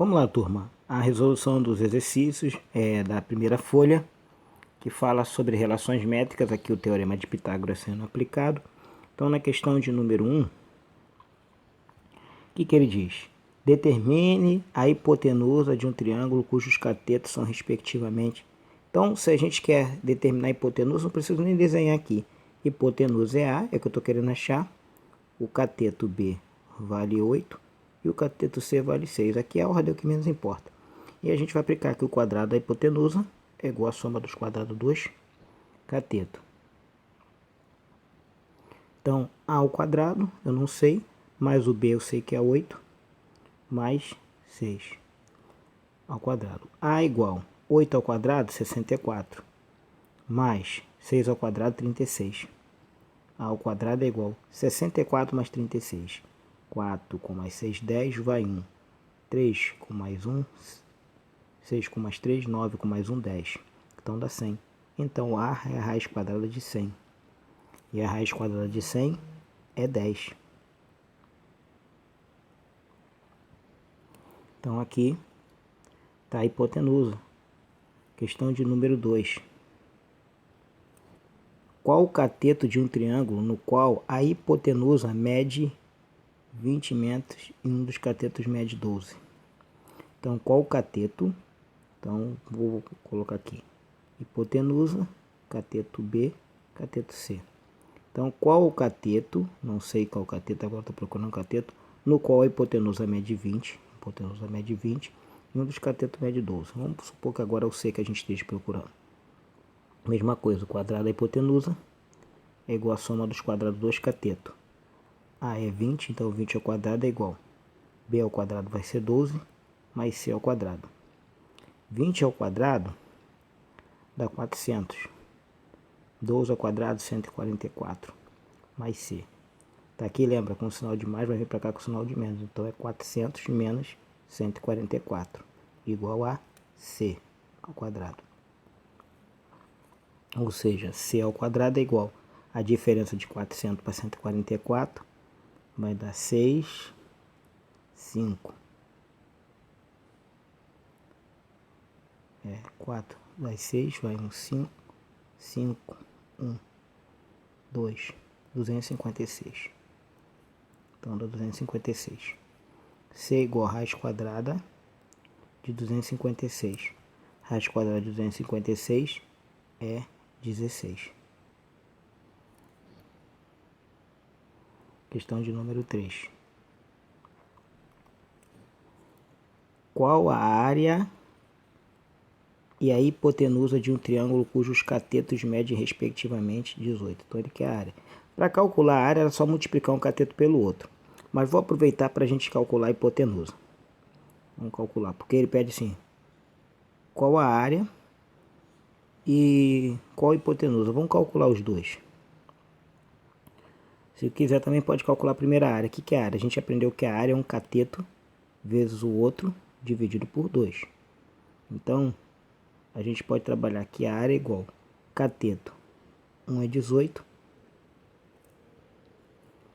Vamos lá, turma. A resolução dos exercícios é da primeira folha, que fala sobre relações métricas, aqui o teorema de Pitágoras sendo aplicado. Então, na questão de número 1, o que ele diz? Determine a hipotenusa de um triângulo cujos catetos são respectivamente. Então, se a gente quer determinar a hipotenusa, não preciso nem desenhar aqui. Hipotenusa é A, é o que eu estou querendo achar. O cateto B vale 8 e o cateto C vale 6. Aqui é a ordem que menos importa. E a gente vai aplicar que o quadrado da hipotenusa é igual à soma dos quadrados dos catetos. Então, A ao quadrado, eu não sei, mais o B eu sei que é 8, mais 6 ao quadrado. A igual 8 ao quadrado, 64, mais 6 ao quadrado, 36. A ao quadrado é igual 64 mais 36. 4 com mais 6, 10, vai 1. 3 com mais 1, 6 com mais 3, 9 com mais 1, 10. Então dá 100. Então A é a raiz quadrada de 100. E a raiz quadrada de 100 é 10. Então aqui está a hipotenusa. Questão de número 2. Qual o cateto de um triângulo no qual a hipotenusa mede 20 metros e um dos catetos mede 12? Então, qual o cateto? Então, vou colocar aqui. Hipotenusa, cateto B, cateto C. Então, qual o cateto? Não sei qual o cateto, agora estou procurando um cateto, no qual a hipotenusa mede 20. Hipotenusa mede 20 e um dos catetos mede 12. Vamos supor que agora é o C que a gente esteja procurando. Mesma coisa, o quadrado da hipotenusa é igual à soma dos quadrados dos catetos. A é 20, então 20 ao quadrado é igual. B ao quadrado vai ser 12, mais C ao quadrado. 20 ao quadrado dá 400. 12 ao quadrado, 144, mais C. Tá aqui, lembra, com o sinal de mais vai vir para cá com o sinal de menos. Então é 400 menos 144, igual a C ao quadrado. Ou seja, C ao quadrado é igual a diferença de 400 para 144, vai dar 6, 5. 4, vai 6, vai 1, 5, 5, 1, 2, 256. Então dá 256. C é igual a raiz quadrada de 256. Raiz quadrada de 256 é 16. Questão de número 3. Qual a área e a hipotenusa de um triângulo cujos catetos medem respectivamente 18? Então ele quer a área. Para calcular a área é só multiplicar um cateto pelo outro. Mas vou aproveitar para a gente calcular a hipotenusa. Vamos calcular, porque ele pede assim, qual a área e qual a hipotenusa. Vamos calcular os dois. Se quiser também pode calcular a primeira área. O que é a área? A gente aprendeu que a área é um cateto vezes o outro dividido por 2. Então, a gente pode trabalhar que a área é igual cateto. Um é 18,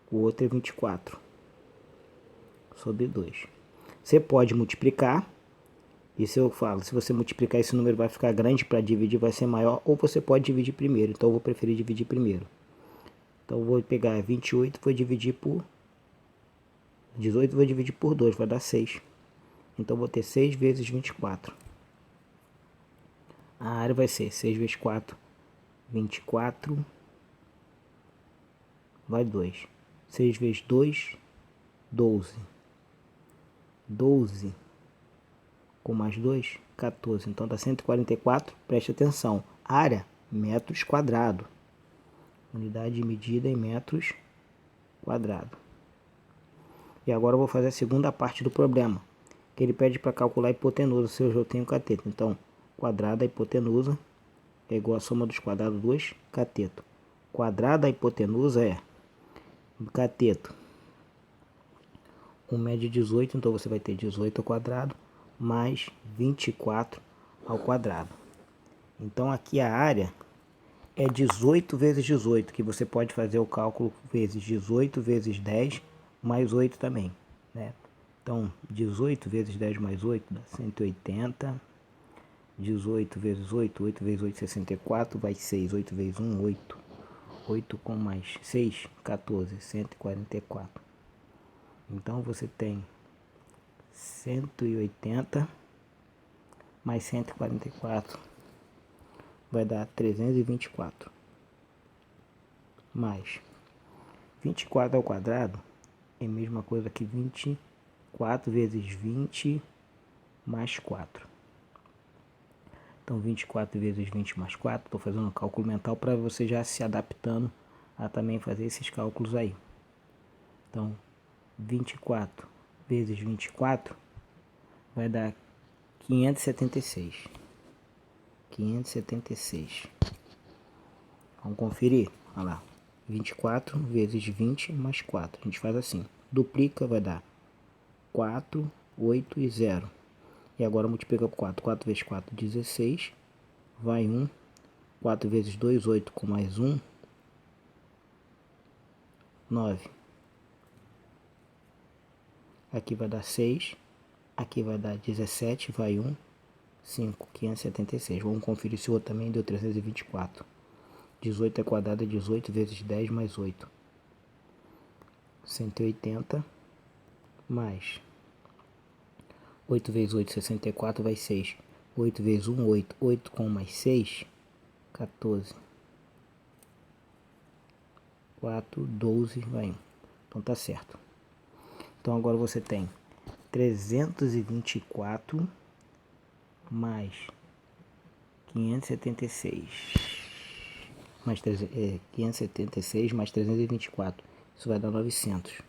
o outro é 24 sobre 2. Você pode multiplicar. Isso eu falo, se você multiplicar esse número vai ficar grande, para dividir vai ser maior, ou você pode dividir primeiro. Então eu vou preferir dividir primeiro. Então eu vou pegar 28, vou dividir por 18, vou dividir por 2, vai dar 6. Então eu vou ter 6 vezes 24. A área vai ser 6 vezes 4, 24, vai 2. 6 vezes 2, 12. 12 com mais 2, 14. Então dá 144, preste atenção. Área, metros quadrados. Unidade de medida em metros quadrados. E agora eu vou fazer a segunda parte do problema, que ele pede para calcular a hipotenusa, se eu já tenho cateto. Então, quadrado da hipotenusa é igual à soma dos quadrados dos cateto. Quadrado da hipotenusa é cateto. 1 mede 18, então você vai ter 18 ao quadrado mais 24 ao quadrado. Então aqui a área é 18 vezes 18, que você pode fazer o cálculo vezes 18 vezes 10 mais 8 também, né? Então, 18 vezes 10 mais 8 dá 180. 18 vezes 8, 8 vezes 8, 64, vai 6. 8 vezes 1, 8. 8 com mais 6, 14, 144. Então, você tem 180 mais 144, vai dar 324. Mais 24 ao quadrado é a mesma coisa que 24 vezes 20 mais 4. Então, 24 vezes 20 mais 4, estou fazendo um cálculo mental para você já se adaptando a também fazer esses cálculos aí. Então, 24 vezes 24 vai dar 576. 576. Vamos conferir. Olha lá. 24 vezes 20 mais 4. A gente faz assim. Duplica, vai dar 4, 8 e 0. E agora multiplica por 4. 4 vezes 4, 16. Vai 1. 4 vezes 2, 8 com mais 1. 9. Aqui vai dar 6. Aqui vai dar 17. Vai 1. 5. 576. Vamos conferir se o outro também deu 324. 18 é quadrado é 18 vezes 10 mais 8. 180 mais 8 vezes 8, 64, vai 6. 8 vezes 1, 8. 8 com mais 6, 14. 4, 12, vai 1. Então tá certo. Então agora você tem 324 mais 576. Mais 576 mais 324. Isso vai dar 900.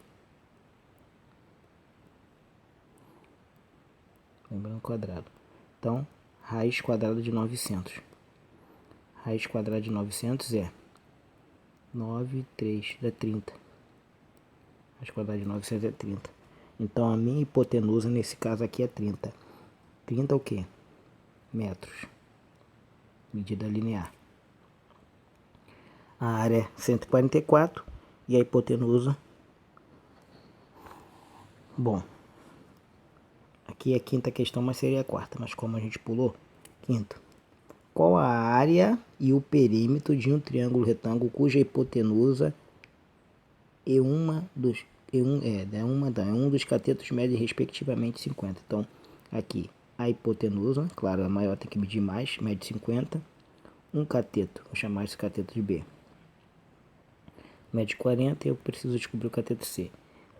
Lembrando quadrado. Então, raiz quadrada de 900. Raiz quadrada de 900 é 9, 3, dá 30. Raiz quadrada de 900 é 30. Então, a minha hipotenusa nesse caso aqui é 30. 30 é o quê? Metros. Medida linear. A área é 144 e a hipotenusa, bom, aqui é a quinta questão, mas seria a quarta, mas como a gente pulou, quinta. Qual a área e o perímetro de um triângulo retângulo cuja hipotenusa é um dos catetos mede respectivamente 50. Então, aqui a hipotenusa, claro, a maior tem que medir mais, mede 50. Um cateto, vou chamar esse cateto de B, mede 40 e eu preciso descobrir o cateto C.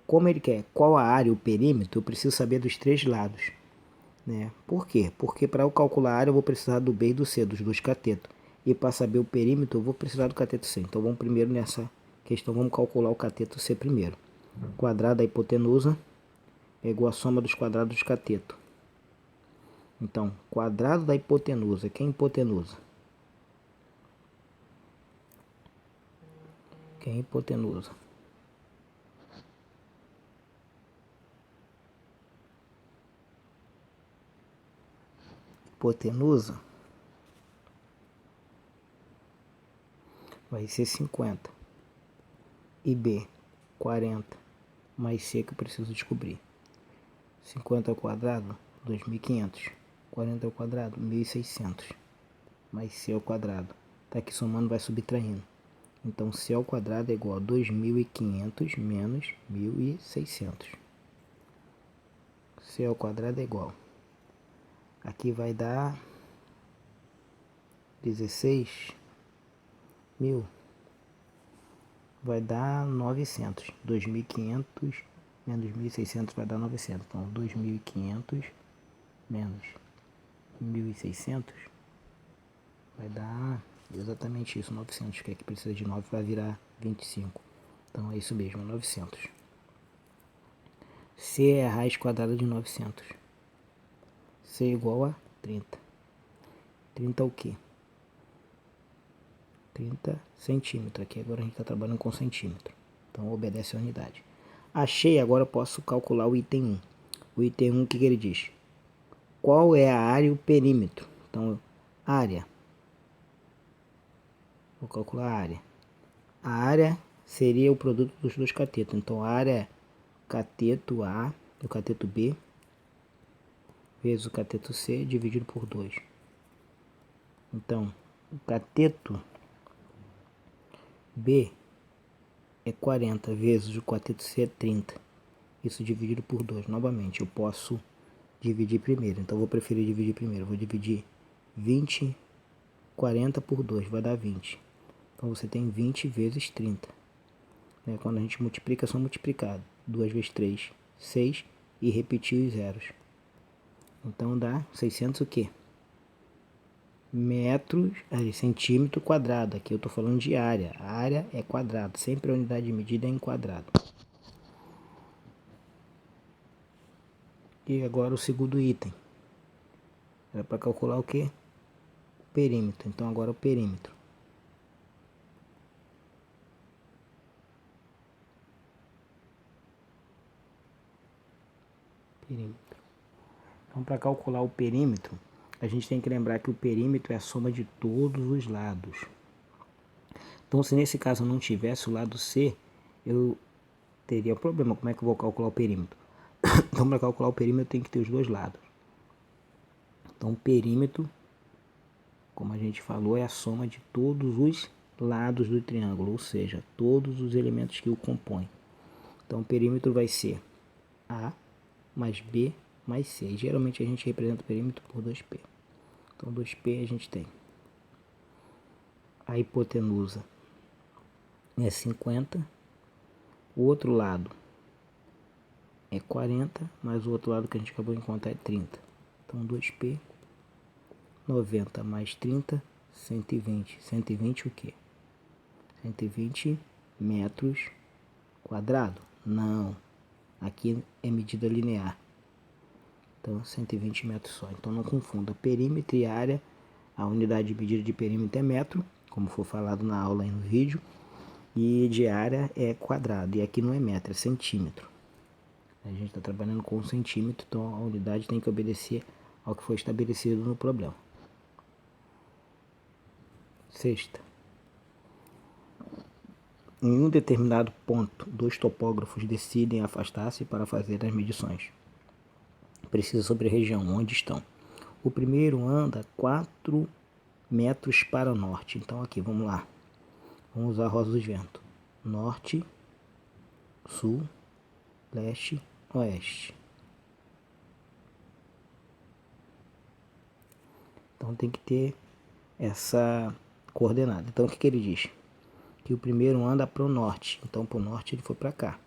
Como ele quer qual a área, o perímetro, eu preciso saber dos três lados. Né? Por quê? Porque para eu calcular a área eu vou precisar do B e do C, dos dois catetos. E para saber o perímetro eu vou precisar do cateto C. Então vamos primeiro nessa questão, vamos calcular o cateto C primeiro. O quadrado da hipotenusa é igual a soma dos quadrados dos catetos. Então, quadrado da hipotenusa, quem é hipotenusa? Quem é hipotenusa? Hipotenusa vai ser 50. E B, 40. Mais C que eu preciso descobrir. 50 ao quadrado, 2.500. 40 ao quadrado, 1.600. Mais C ao quadrado. Tá aqui somando, vai subtraindo. Então, C ao quadrado é igual a 2.500 menos 1.600. C ao quadrado é igual. Aqui vai dar 16.000. Vai dar 900. 2.500 menos 1.600 vai dar 900. Então, 2.500 menos 1.600 vai dar exatamente isso, 900. Que aqui precisa de 9, vai virar 25. Então, é isso mesmo, 900. C é a raiz quadrada de 900. C é igual a 30. 30 é o quê? 30 centímetros. Aqui agora a gente está trabalhando com centímetro. Então obedece a unidade. Achei, agora eu posso calcular o item 1. O item 1, o que ele diz? Qual é a área e o perímetro? Então, área. Vou calcular a área. A área seria o produto dos dois catetos. Então, a área é cateto A o cateto B vezes o cateto C dividido por 2. Então, o cateto B é 40 vezes o cateto C é 30. Isso dividido por 2. Novamente, eu posso dividir primeiro. Então, eu vou preferir dividir primeiro. Vou dividir 20, 40 por 2, vai dar 20. Então, você tem 20 vezes 30. Quando a gente multiplica, é só multiplicar. 2 vezes 3, 6. E repetir os zeros. Então, dá 600 o quê? Metros, centímetro quadrado. Aqui eu estou falando de área. A área é quadrado. Sempre a unidade de medida é em quadrado. E agora o segundo item. Era para calcular o que? O perímetro. Então agora o perímetro. Então para calcular o perímetro, a gente tem que lembrar que o perímetro é a soma de todos os lados. Então se nesse caso eu não tivesse o lado C, eu teria problema. Como é que eu vou calcular o perímetro? Então para calcular o perímetro tem que ter os dois lados. Então o perímetro, como a gente falou, é a soma de todos os lados do triângulo, ou seja, todos os elementos que o compõem. Então o perímetro vai ser A mais B mais C. E geralmente a gente representa o perímetro por 2P. Então 2P a gente tem a hipotenusa é 50, o outro lado é 40, mas o outro lado que a gente acabou de encontrar é 30. Então 2P, 90 mais 30, 120. 120 o quê? 120 metros quadrados? Não, aqui é medida linear. Então 120 metros só. Então não confunda perímetro e área. A unidade de medida de perímetro é metro, como for falado na aula e no vídeo. E de área é quadrado. E aqui não é metro, é centímetro. A gente está trabalhando com centímetro, então a unidade tem que obedecer ao que foi estabelecido no problema. Sexta. Em um determinado ponto, dois topógrafos decidem afastar-se para fazer as medições. Precisa sobre a região onde estão. O primeiro anda 4 metros para o norte. Então aqui, vamos lá. Vamos usar a rosa do vento. Norte, sul, leste, oeste. Então tem que ter essa coordenada. Então o que ele diz? Que o primeiro anda para o norte. Então para o norte ele foi para cá.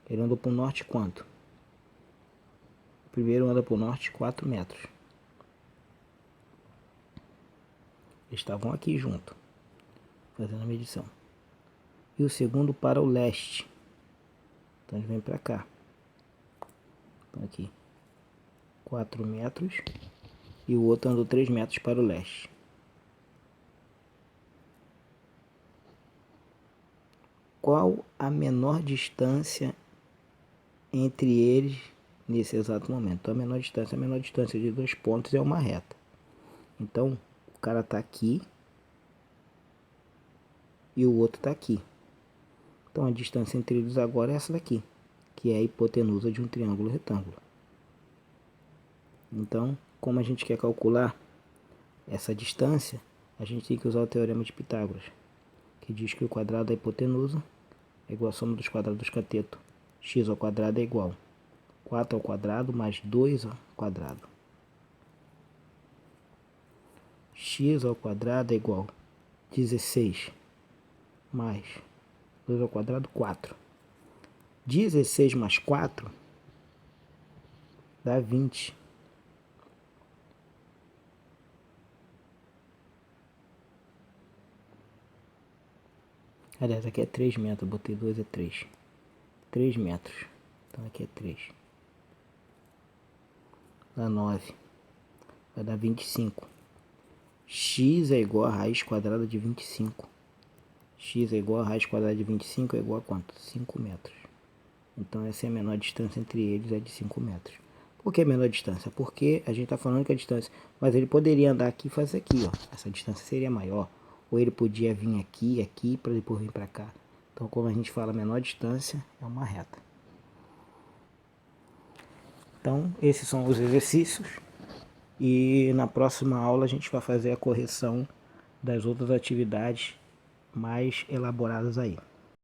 Ele andou para o norte quanto? O primeiro anda para o norte 4 metros. Eles estavam aqui junto, fazendo a medição. E o segundo para o leste. Então ele vem para cá. Então aqui 4 metros. E o outro andou 3 metros para o leste. Qual a menor distância entre eles nesse exato momento? Então, a menor distância de dois pontos é uma reta. Então, o cara está aqui e o outro está aqui. Então, a distância entre eles agora é essa daqui, que é a hipotenusa de um triângulo retângulo. Então, como a gente quer calcular essa distância, a gente tem que usar o teorema de Pitágoras, que diz que o quadrado da hipotenusa é igual à soma dos quadrados dos catetos. X ao quadrado é igual a 4 ao quadrado mais 2 ao quadrado. X ao quadrado é igual a 16 mais 2 ao quadrado, 4. 16 mais 4 dá 20. Aliás, aqui é 3 metros, botei 2, é 3. 3 metros. Então aqui é 3. Dá 9. Vai dar 25. X é igual a raiz quadrada de 25. X é igual a raiz quadrada de 25 é igual a quanto? 5 metros. Então essa é a menor distância entre eles, é de 5 metros. Por que a menor distância? Porque a gente está falando que a distância... Mas ele poderia andar aqui e fazer aqui, ó. Essa distância seria maior. Ou ele podia vir aqui, aqui, para depois vir para cá. Então, como a gente fala, a menor distância é uma reta. Então, esses são os exercícios. E na próxima aula a gente vai fazer a correção das outras atividades mais elaboradas aí.